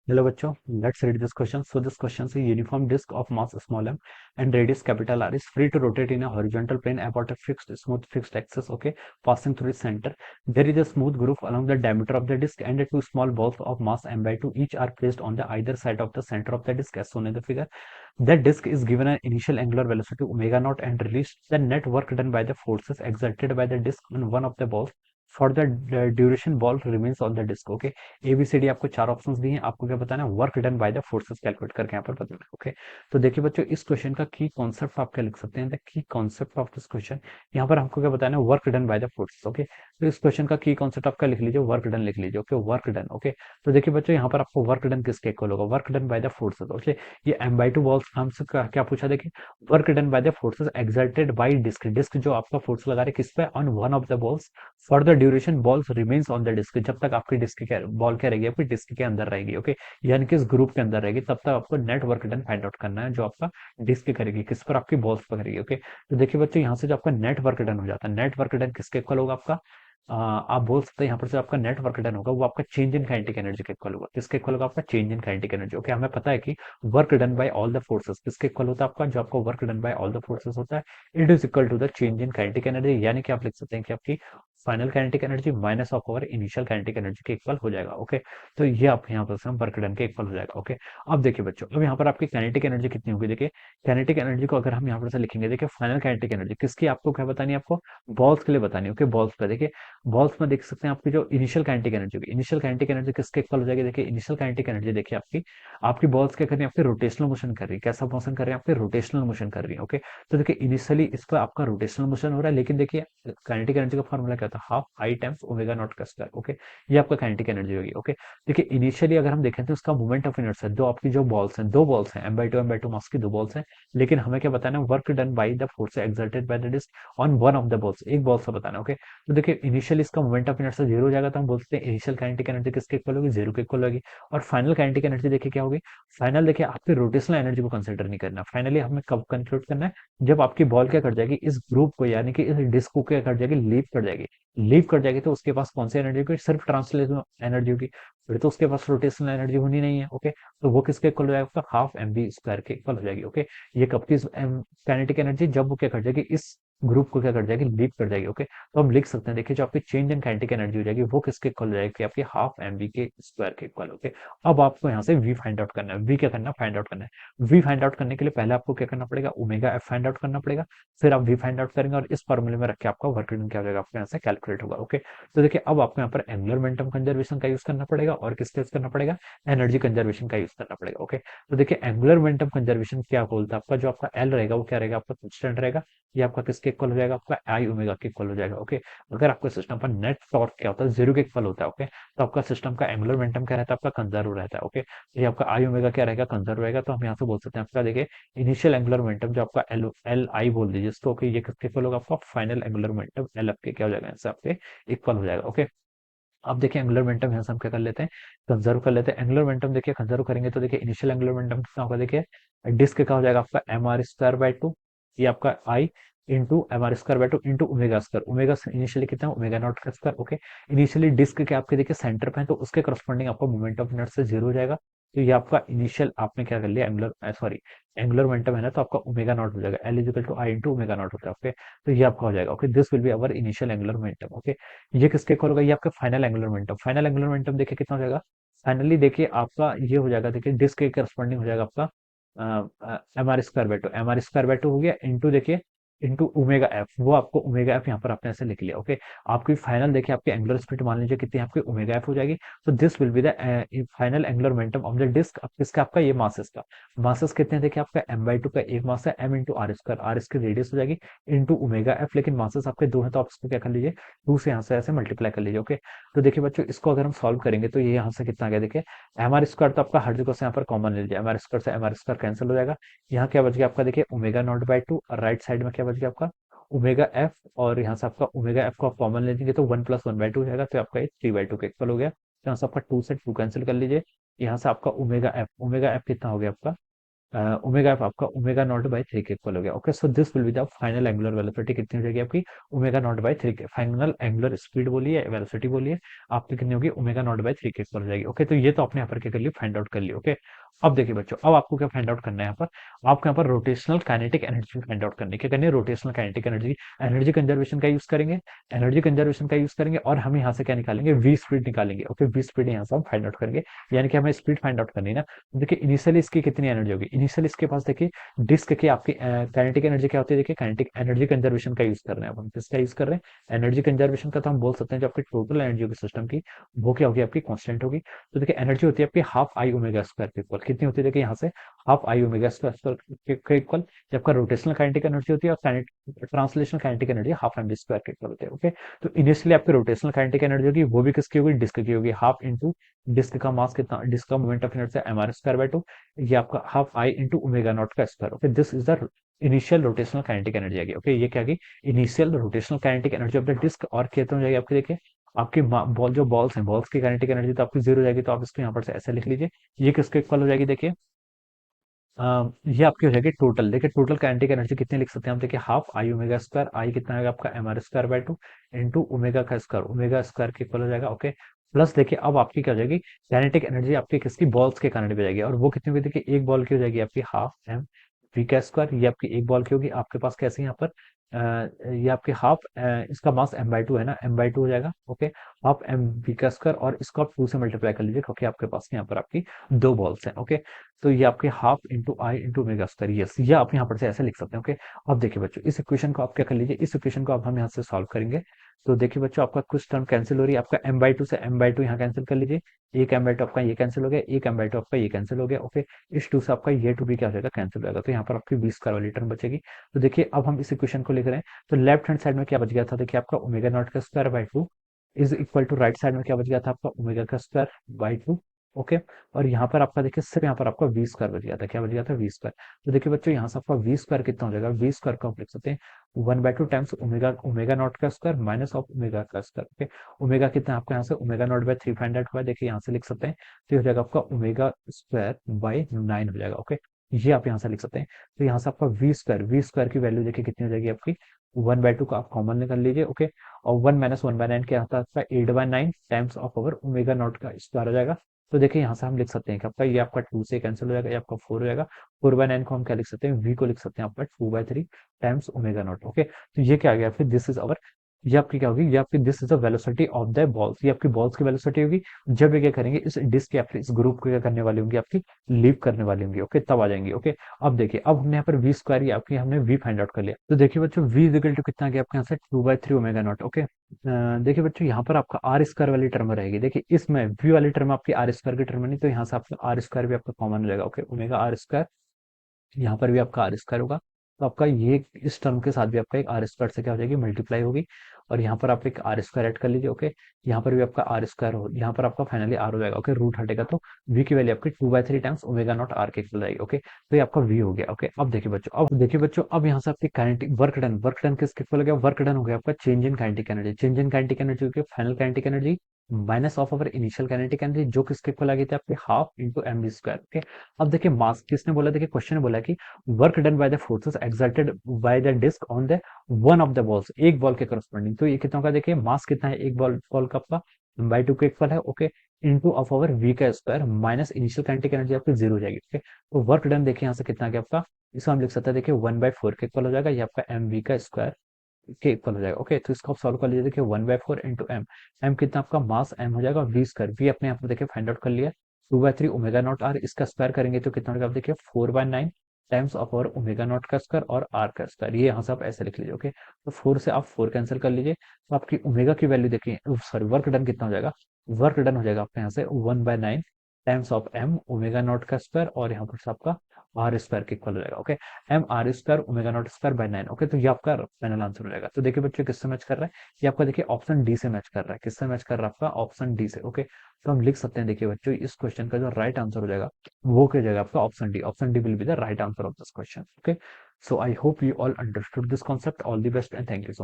Hello बच्चों, let's read this question. So this question is: a uniform disk of mass small m and radius capital R is free to rotate in a horizontal plane about a smooth fixed axis, okay, passing through its center. There is a smooth groove along the diameter of the disk, and two small balls of mass m by 2 each are placed on the either side of the center of the disk as shown in the figure. That disk is given an initial angular velocity omega naught and released the net work done by the forces exerted by the disk on one of the balls for the duration ball remains on the disk, okay. A B C D आपको चार options दिए हैं, आपको क्या बताना है? Work done by the forces calculate करके यहाँ पर बताना है, ओके। तो देखिए बच्चों, इस क्वेश्चन का की कॉन्सेप्ट आप क्या लिख सकते हैं? The key concept of this question, यहाँ पर हमको क्या बताना है? Work done by the forces, okay. तो इस क्वेश्चन का की कॉन्सेप्ट आपका लिख लीजिए, वर्क डन लिख लीजिए, ओके, वर्क डन, ओके। तो देखिए बच्चों, यहाँ पर आपको वर्क डन किसके इक्वल होगा? Work done by the forces, okay. ये एम बाई टू बॉल्स हमसे क्या पूछा? देखिए, work done by the forces exerted by disc, disc जो आपका फोर्स लगा रहे हैं किस पे? On one of the balls for the duration balls remains on the disc, जब तक आपकी डिस्क क्या बॉल क्या रहेगी? आपकी डिस्क के अंदर रहेगी, ओके, यानी कि इस ग्रुप के अंदर रहेगी, तब तक आपको net work done find out करना है, जो आपका डिस्क करेगी किस पर? आपकी बॉल्स पर करेगी, ओके। तो देखिए बच्चों, यहाँ से जो आपका नेट वर्क डन हो जाता है, नेट वर्क डन किसके इक्वल होगा? आपका आप बोल सकते हैं यहाँ पर जो आपका नेट वर्क डन होगा वो आपका चेंज इन काइनेटिक एनर्जी के इक्वल होगा। किसके इक्वल होगा? आपका change in kinetic energy, okay. हमें पता है कि work done by all the forces किसके इक्वल होता है? आपका जो आपका work done by all the forces होता है, it is equal to the change in kinetic energy, यानी कि आप लिख सकते हैं कि आपकी final kinetic energy minus of over initial kinetic energy के इक्वल हो जाएगा, ओके। तो ये आप यहाँ पर वर्क डन के इक्वल हो जाएगा, ओके। अब देखिए बच्चों, अब यहाँ पर आपकी काइनेटिक एनर्जी कितनी होगी? देखिए, काइनेटिक एनर्जी को अगर हम यहाँ पर से लिखेंगे, देखिए फाइनल काइनेटिक एनर्जी किसकी आपको क्या बतानी है? आपको बॉल्स के लिए बतानी है, ओके। बॉल्स पे देखिए, बॉल्स में देख सकते हैं आपकी जो इनिशियल काइनेटिक एनर्जी होगी, इनिशियल काइनेटिक एनर्जी किसके इक्वल हो जाएगी? देखिए, इनिशियल काइनेटिक एनर्जी देखिए आपकी आपकी बॉल्स क्या कर रही है? आपकी रोटेशनल मोशन कर रही है। कैसा मोशन कर रही है? आपकी रोटेशनल मोशन कर रही है, ओके। तो देखिए, इनिशियली इस पर आपका रोटेशनल मोशन हो रहा है, लेकिन देखिए काइनेटिक एनर्जी का फॉर्मूला क्या था? Half I times omega naught का स्क्वायर, ओके। ये आपका काइनेटिक एनर्जी होगी, ओके। देखिए, इनिशियली अगर हम देखें तो उसका मोमेंट ऑफ इनर्शिया, दो आपकी जो बॉल्स हैं, दो बॉल्स हैं, एम बाई टू मास की दो बॉल्स हैं, लेकिन हमें क्या बताना है? Work done by the force exerted by the disc on one of the balls, एक बॉल से बताना है, ओके। तो देखिए, इनिशियली इसका मोमेंट ऑफ इनर्शिया जीरो हो जाएगा, तो हम बोल सकते हैं इनिशियल काइनेटिक एनर्जी किसके इक्वल होगी? जीरो के इक्वल होगी। और फाइनल काइनेटिक एनर्जी देखिए क्या होगी? फाइनल देखिए, आपकी रोटेशनल एनर्जी को कंसिडर नहीं करना, फाइनली हमें कब कंक्लूड करना है? जब आपकी बॉल क्या कर जाएगी? इस ग्रुप को, यानी कि इस डिस्क को क्या कर जाएगी? लीव कर जाएगी। लीव कर जाएगी तो उसके पास कौन सी एनर्जी होगी? सिर्फ ट्रांसलेशनल एनर्जी होगी, फिर तो उसके पास रोटेशनल एनर्जी होनी नहीं है, ओके। तो वो किसके इक्वल हो जाएगा? हाफ एम बी स्क्वायर के इक्वल हो जाएगी, ओके। ये कब की काइनेटिक एनर्जी? जब वो क्या कर जाएगी? इस ग्रुप को क्या कर जाएगी? लीव कर जाएगी, ओके। तो हम लिख सकते हैं, देखिए, जो आपकी चेंज इन काइनेटिक एनर्जी हो जाएगी वो किसके इक्वल हो जाएगी? आपकी हाफ एम बी के स्क्वायर के इक्वल, ओके। अब आपको यहाँ से वी फाइंड आउट करना है। वी क्या करना है? फाइंड आउट करना है। वी फाइंड आउट करने के लिए पहले आपको क्या करना पड़ेगा? ओमेगा एफ फाइंड आउट करना पड़ेगा, फिर आप वी फाइंड आउट करेंगे और इस फॉर्मूले में रख के आपका वर्क डन क्या हो जाएगा? आपको यहाँ से कैलकुलेट होगा, ओके। तो देखिए, अब आपको यहाँ पर एंगुलर मोमेंटम कंजर्वेशन का यूज करना पड़ेगा और किसका यूज करना पड़ेगा? एनर्जी कंजर्वेशन का यूज करना पड़ेगा, ओके। तो देखिए, एंगुलर मोमेंटम कंजर्वेशन क्या बोलता है? आपका जो आपका एल रहेगा वो क्या रहेगा? आपका कांस्टेंट रहेगा। ये आपका किसके इक्वल हो जाएगा? आपका आई ओमेगा के इक्वल हो जाएगा, ओके। अगर आपके सिस्टम पर नेट टॉर्क क्या होता है? जीरो के इक्वल होता है, ओके। तो आपका सिस्टम का एंगुलर मोमेंटम क्या रहता है? आपका कंजर्व रहता है, ओके। ये आपका आई ओमेगा क्या रहेगा? कंजर्व रहेगा। तो हम यहाँ से बोल सकते हैं आपका, देखिए, इनिशियल एंगुलर मोमेंटम जो आपका एल एल आई बोल दीजिए इसको, ओके, ये किसके इक्वल होगा? आपका final angular momentum L F के क्या हो जाएगा? इससे आपके इक्वल हो जाएगा, ओके। अब देखिए, एंगुलर मोमेंटम यहाँ से हम क्या कर लेते हैं? कंजर्व कर लेते हैं। एंगुलर मोमेंटम देखिए कंजर्व करेंगे तो देखिए, इनिशियल एंगुलर मोमेंटम कितना होगा? देखिए, डिस्क का हो जाएगा आपका M R square by two, ये आपका I into M R square by two into omega square. Omega initially कितना? ओमेगा नॉट का स्क्वायर, ओके। इनिशियली डिस्क के आपके देखिए सेंटर पे है, तो उसके करस्पॉन्डिंग आपका मोमेंट ऑफ इनर्शिया से जीरो हो जाएगा। तो ये आपका इनिशियल आपने क्या कर लिया? एंगुलर सॉरी, एंगुलर मोमेंटम है ना, तो आपका ओमेगा नॉट हो जाएगा। L is equal to I into omega naught होता है, ओके। तो ये आपका हो जाएगा, okay. This will be our initial angular momentum, okay. ये किसके इक्वल होगा? ये आपका final angular momentum. Final angular momentum देखिए कितना हो जाएगा? फाइनली देखिए आपका ये हो जाएगा, देखिए, डिस्क के करस्पॉन्डिंग हो जाएगा आपका M R square by two, M R square by two हो गया इंटू, देखिए, इंटू ओमेगा एफ। वो आपको ओमेगा एफ यहाँ पर आपने ऐसे लिख लिया, ओके। आपकी फाइनल देखिए, आपकी एंगुलर स्पीड मान लीजिए कितनी आपकी ओमेगा एफ हो जाएगी। तो this will be the final angular momentum of the disc. अब किसका? आपका ये मासेस का। मासेस कितने हैं? देखिए, आपका एम बाई टू का एक मास है, M into R square, R इसकी रेडियस हो जाएगी, इंटू ओमेगा एफ। लेकिन मासेस आपके दो हैं, तो आप इसको क्या कर लीजिए? टू से यहाँ से ऐसे मल्टीप्लाई कर लीजिए, ओके। तो देखिए बच्चों, इसको अगर हम सॉल्व करेंगे तो ये यहाँ से कितना आ गया? देखिए, एम आर स्क्वायर तो आपका हर जगह से यहाँ पर कॉमन ले लीजिए, एम आर स्क्वायर से एम आर स्क्वायर कैंसिल हो जाएगा। यहाँ क्या बच गया आपका? देखिए, ओमेगा नॉट बाय टू, और राइट साइड में क्या बच गया आपका? Omega F. और यहाँ से आपका ओमेगा एफ को आप कॉमन ले लीजिए तो one plus one by two हो जाएगा, तो आपका ये थ्री बाय टू के इक्वल हो गया। तो यहाँ से आपका टू से टू कैंसिल कर लीजिए। यहाँ से आपका ओमेगा एफ कितना हो गया आपका? ओमेगा एफ आपका ओमेगा नॉट बाई थ्री के इक्वल हो गया। Okay, so this will be the final angular velocity कितनी हो जाएगी आपकी, ओमेगा नॉट बाई थ्री के। फाइनल एंगुलर स्पीड बोलिए, वेलोसिटी बोलिए, आपकी कितनी होगी, ओमेगा नॉट बाई थ्री के इक्वल हो जाएगी। ओके, तो ये तो आपने यहाँ पर क्या कर लिया, फाइंड आउट कर लिया। ओके, अब देखिए बच्चों, अब आपको क्या फाइंड आउट करना है यहाँ पर, आपको यहाँ पर rotational kinetic energy find out करनी है। क्या करनी है, rotational kinetic energy, energy conservation का यूज करेंगे, एनर्जी कंजर्वेशन का यूज करेंगे, और हम यहाँ से क्या निकालेंगे, वी स्पीड निकालेंगे। ओके, वी स्पीड यहाँ से हम फाइंड आउट करेंगे, यानी कि हमें स्पीड फाइंड आउट करनी है ना। देखिए इनिशियली इसकी कितनी एनर्जी होगी, इनिशियली इसके पास देखिए डिस्क की आपकी काइनेटिक एनर्जी क्या होती है, देखिए काइनेटिक एनर्जी कंजर्वेशन का यूज कर रहे हैं, अब हम किसका यूज कर रहे हैं, एनर्जी कंजर्वेशन का। तो हम बोल सकते हैं जो आपकी टोटल एनर्जी होगी सिस्टम की, वो क्या होगी, आपकी कांस्टेंट होगी। तो देखिए एनर्जी होती है आपकी हाफ आई ओमेगा स्क्वायर के इक्वल, कितनी होती है, देखिए यहाँ से हाफ आई ओमेगा स्क्वायर के इक्वल। जब आपका रोटेशनल काइनेटिक एनर्जी होती है और translational kinetic energy half M B square के इक्वल होते हैं। ओके, तो इनिशियली आपकी रोटेशनल काइनेटिक एनर्जी होगी, वो भी किसकी होगी, डिस्क की होगी, हाफ इंटू डिस्क का मास कितना, डिस्क का moment of inertia M R square by two, ये आपका half I into omega naught का square. Okay, this is the initial rotational kinetic energy आ गई। ओके, ये क्या आ गई, initial rotational kinetic energy of the disc. और कितनी हो जाएगी आपकी, देखिए आपकी बॉल जो बॉल्स हैं, बॉल्स की काइनेटिक एनर्जी तो आपकी जीरो हो जाएगी, तो आप इसको यहाँ पर से ऐसे लिख लीजिए, ये किसके इक्वल हो जाएगी, देखिए ये आपकी हो जाएगी टोटल। देखिए टोटल काइनेटिक एनर्जी कितनी लिख सकते हैं हम, देखिए half I omega square, I कितना आएगा आपका M R square by two, into omega का स्क्वायर, ओमेगा स्क्वायर के इक्वल हो जाएगा। ओके, प्लस देखिए अब आपकी क्या हो जाएगी, काइनेटिक एनर्जी आपकी किसकी, बॉल्स के कारण भी जाएगी, और वो कितनी होगी, देखिए एक बॉल की हो जाएगी आपकी हाफ एम वी का स्क्वायर, ये आपकी एक बॉल की होगी। आपके पास कैसे यहाँ पर ये आपके हाफ इसका मास एम बाई टू है ना, एम बाई टू हो जाएगा। ओके, हाफ एम वी का स्क्वायर, और इसको आप टू से मल्टीप्लाई कर लीजिए, क्योंकि आपके पास यहाँ पर आपकी दो बॉल्स हैं। ओके, तो ये आपके हाफ इंटू आई इंटू ओमेगा स्क्वायर, यस, ये आप यहाँ पर से ऐसे लिख सकते हैं। ओके, अब देखिए बच्चों, इस इक्वेशन को आप क्या कर लीजिए, इस इक्वेशन को अब हम यहाँ से सॉल्व करेंगे। तो देखिए बच्चों, आपका कुछ टर्म कैंसिल हो रही है, आपका एम बाई टू से एम बाई टू यहाँ कैंसिल कर लीजिए, एक एम बाई टू आपका ये कैंसिल हो गया, एक एम बाई टू आपका ये कैंसिल हो गया। ओके, इस टू से आपका ये टू भी क्या हो जाएगा, कैंसिल हो जाएगा, तो यहाँ पर आपकी बी स्क्वायर वाली टर्म बचेगी। तो देखिए अब हम इस इक्वेशन को लिख रहे हैं, तो लेफ्ट हैंड साइड में क्या बच गया था, देखिए आपका ओमेगा नॉट का square by two is equal to right side में क्या बच गया था, आपका ओमेगा का स्क्वायर बाई टू। ओके, और यहाँ पर आपका देखिए सिर्फ यहाँ पर आपका वी स्क्वायर बच गया था, क्या बच गया था, वी स्क्वायर। तो देखिए बच्चों, यहाँ से आपका वी स्क्वायर कितना हो जाएगा, वी स्क्वायर को आप लिख सकते हैं one by two times omega, omega naught का स्क्वायर माइनस ऑफ ओमेगा का स्क्वायर। ओके, ओमेगा कितना है आपका, यहाँ से omega naught by three find out हुआ है, देखिए यहाँ से लिख सकते हैं, तो ये हो जाएगा आपका ओमेगा स्क्वायर बाई नाइन हो जाएगा। ओके, ये आप यहाँ से लिख सकते हैं। तो यहाँ से आपका वी स्क्वायर की वैल्यू देखिए कितनी हो जाएगी आपकी, वन बाई टू का आप कॉमन निकाल लीजिए। ओके, और one minus one by nine क्या होता है आपका, eight by nine times of over omega naught का स्क्वायर हो जाएगा। तो देखिए यहाँ से हम लिख सकते हैं कि आपका ये आपका टू से कैंसिल हो जाएगा, ये आपका फोर हो जाएगा, फोर बाय नाइन को हम क्या लिख सकते हैं, वी को लिख सकते हैं आपका two by three times omega naught. Okay, तो ये क्या आ गया फिर, दिस इज अवर, ये आपकी क्या होगी, ये आपकी this is the velocity of the balls, ये आपकी बॉल्स की वेलोसिटी होगी जब ये क्या करेंगे, इस डिस्क के आपके इस ग्रुप को क्या करने वाली होंगी, आपकी लीव करने वाली होंगी। ओके, तब आ जाएंगी। ओके, अब देखिए, अब हमने यहाँ पर वी स्क्वायर या आपकी हमने वी फाइंड आउट कर लिया, तो देखिए बच्चों वी इज इक्वल टू कितना आ गया आपके यहाँ से, to by three omega naught. Okay, देखिए बच्चों, यहाँ पर आपका आर स्क्वायर वाली टर्म रहेगी, देखिए इसमें वी वाली टर्म आपकी आर स्क्वायर की टर्म नहीं, तो यहाँ से आपका आर स्क्वायर भी आपका कॉमन हो जाएगा। ओके, ओमेगा आर स्क्वायर, यहाँ पर भी आपका आर स्क्वायर होगा, तो आपका ये इस टर्म के साथ भी आपका एक आर स्क्वायर से क्या हो जाएगी, मल्टीप्लाई होगी, और यहाँ पर आप एक आर स्क्वायर ऐड कर लीजिए। ओके, यहाँ पर भी आपका आर स्क्वायर हो, यहाँ पर आपका फाइनली आर हो जाएगा। ओके, रूट हटेगा तो वी की वैल्यू आपकी two by three times omega naught R के इक्वल आएगी। ओके, तो ये आपका वी हो गया। ओके, अब देखिए बच्चों, अब यहाँ से आपकी काइनेटिक वर्क डन किसके इक्वल हो गया, वर्क डन हो गया आपका change in kinetic energy, change in kinetic energy हो गया final kinetic energy minus of our initial kinetic energy, जो किसके इक्वल आ गई थी आपकी half into M B square. Okay, अब देखिए मास किसने बोला, देखिए क्वेश्चन ने बोला कि work done by the forces exerted by the disc on the one of the balls, एक बॉल के करस्पॉन्डिंग, तो ये कितना होगा, देखिए मास कितना है एक बॉल का आपका बाई टू के इक्वल है। Okay, into of over V का square minus initial kinetic energy आपकी जीरो हो जाएगी। ओके, तो वर्क डन देखिए यहाँ से कितना आ गया आपका, इसको हम लिख सकते हैं देखिए वन बाई फोर के इक्वल हो जाएगा, ये आपका एम वी का स्क्वायर के इक्वल हो जाएगा। ओके, तो इसको आप सॉल्व कर लीजिए, देखिए one by four into M, M कितना आपका मास एम हो जाएगा, वी स्क्वायर वी अपने आप में देखिए फाइंड आउट कर लिया, two by three omega naught R, इसका स्क्वायर करेंगे तो कितना होगा, आप देखिए four by nine times of और ओमेगा नॉट का स्क्वायर और आर का स्क्वायर, ये यहाँ से आप ऐसे लिख लीजिए। ओके, तो फोर से आप फोर कैंसिल कर लीजिए, तो आपकी ओमेगा की वैल्यू देखिए, सॉरी वर्क डन कितना हो जाएगा, वर्क डन हो जाएगा आपके यहाँ से one by nine times of M omega naught का स्क्वायर, और यहाँ पर से आपका आर स्क्वायर के इक्वल हो जाएगा। Okay, M R square omega naught square by nine. Okay, तो ये आपका फाइनल आंसर हो जाएगा। तो देखिए बच्चों, किससे मैच कर रहा है, ये आपका देखिए ऑप्शन डी से मैच कर रहा है, किससे मैच कर रहा है आपका, ऑप्शन डी से। ओके, तो हम लिख सकते हैं देखिए बच्चों, इस क्वेश्चन का जो राइट आंसर हो जाएगा वो क्या जाएगा आपका, option D, option D will be the right answer of this question. Okay, so I hope you all understood this concept, all the best and thank you so